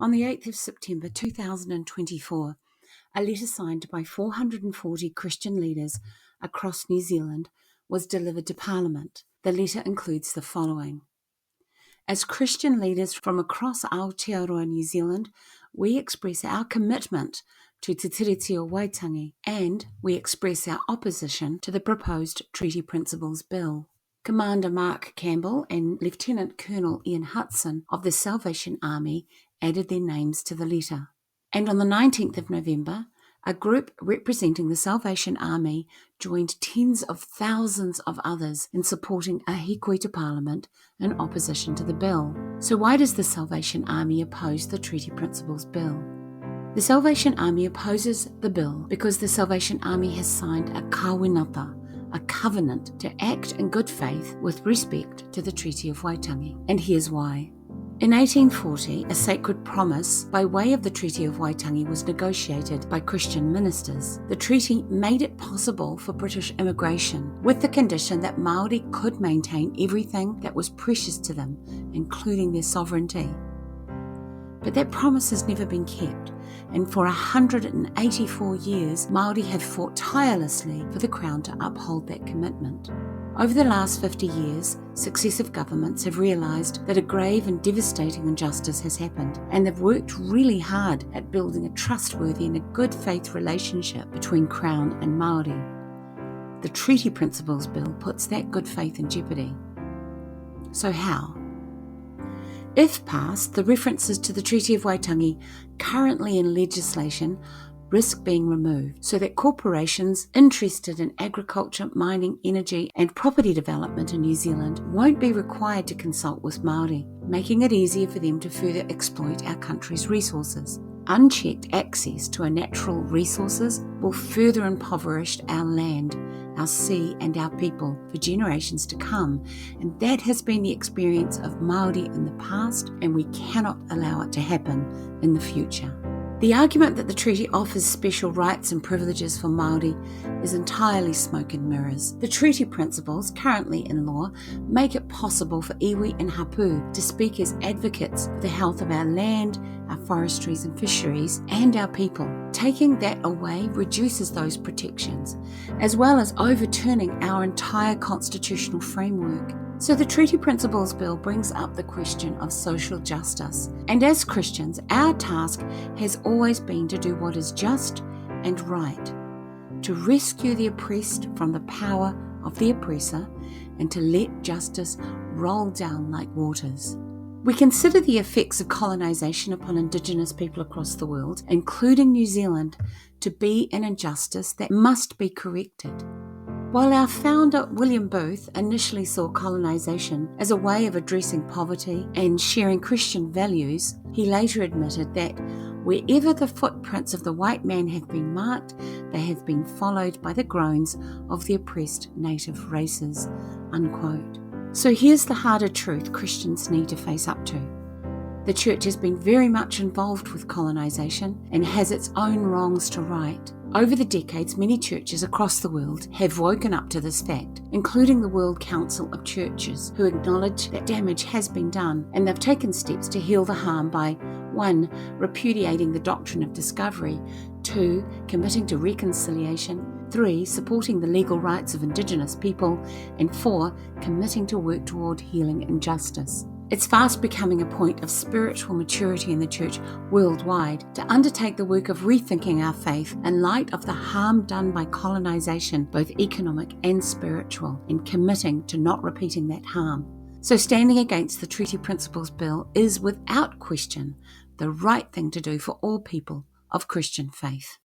On the 8th of September 2024, a letter signed by 440 Christian leaders across New Zealand was delivered to Parliament. The letter includes the following. As Christian leaders from across Aotearoa New Zealand, we express our commitment to Te Tiriti o Waitangi, and we express our opposition to the proposed Treaty Principles Bill. Commander Mark Campbell and Lieutenant Colonel Ian Hudson of the Salvation Army added their names to the letter. And on the 19th of November, a group representing the Salvation Army joined tens of thousands of others in supporting a Hīkoi to Parliament in opposition to the bill. So why does the Salvation Army oppose the Treaty Principles Bill? The Salvation Army opposes the bill because the Salvation Army has signed a kawinata, a covenant to act in good faith with respect to the Treaty of Waitangi. And here's why. In 1840, a sacred promise by way of the Treaty of Waitangi was negotiated by Christian ministers. The treaty made it possible for British immigration, with the condition that Māori could maintain everything that was precious to them, including their sovereignty. But that promise has never been kept, and for 184 years, Māori have fought tirelessly for the Crown to uphold that commitment. Over the last 50 years, successive governments have realised that a grave and devastating injustice has happened, and they've worked really hard at building a trustworthy and a good faith relationship between Crown and Māori. The Treaty Principles Bill puts that good faith in jeopardy. So how? If passed, the references to the Treaty of Waitangi currently in legislation risk being removed so that corporations interested in agriculture, mining, energy and property development in New Zealand won't be required to consult with Māori, making it easier for them to further exploit our country's resources. Unchecked access to our natural resources will further impoverish our land, our sea and our people for generations to come, and that has been the experience of Māori in the past, and we cannot allow it to happen in the future. The argument that the treaty offers special rights and privileges for Māori is entirely smoke and mirrors. The treaty principles, currently in law, make it possible for iwi and hapu to speak as advocates for the health of our land, our forestries and fisheries, and our people. Taking that away reduces those protections, as well as overturning our entire constitutional framework. So the Treaty Principles Bill brings up the question of social justice. And as Christians, our task has always been to do what is just and right, to rescue the oppressed from the power of the oppressor, and to let justice roll down like waters. We consider the effects of colonisation upon Indigenous people across the world, including New Zealand, to be an injustice that must be corrected. While our founder, William Booth, initially saw colonisation as a way of addressing poverty and sharing Christian values, he later admitted that wherever the footprints of the white man have been marked, they have been followed by the groans of the oppressed native races, unquote. So here's the harder truth Christians need to face up to. The church has been very much involved with colonisation and has its own wrongs to right. Over the decades, many churches across the world have woken up to this fact, including the World Council of Churches, who acknowledge that damage has been done, and they've taken steps to heal the harm by 1. Repudiating the doctrine of discovery, 2. Committing to reconciliation, 3. Supporting the legal rights of Indigenous people, and 4. Committing to work toward healing and justice. It's fast becoming a point of spiritual maturity in the church worldwide to undertake the work of rethinking our faith in light of the harm done by colonisation, both economic and spiritual, and committing to not repeating that harm. So standing against the Treaty Principles Bill is without question the right thing to do for all people of Christian faith.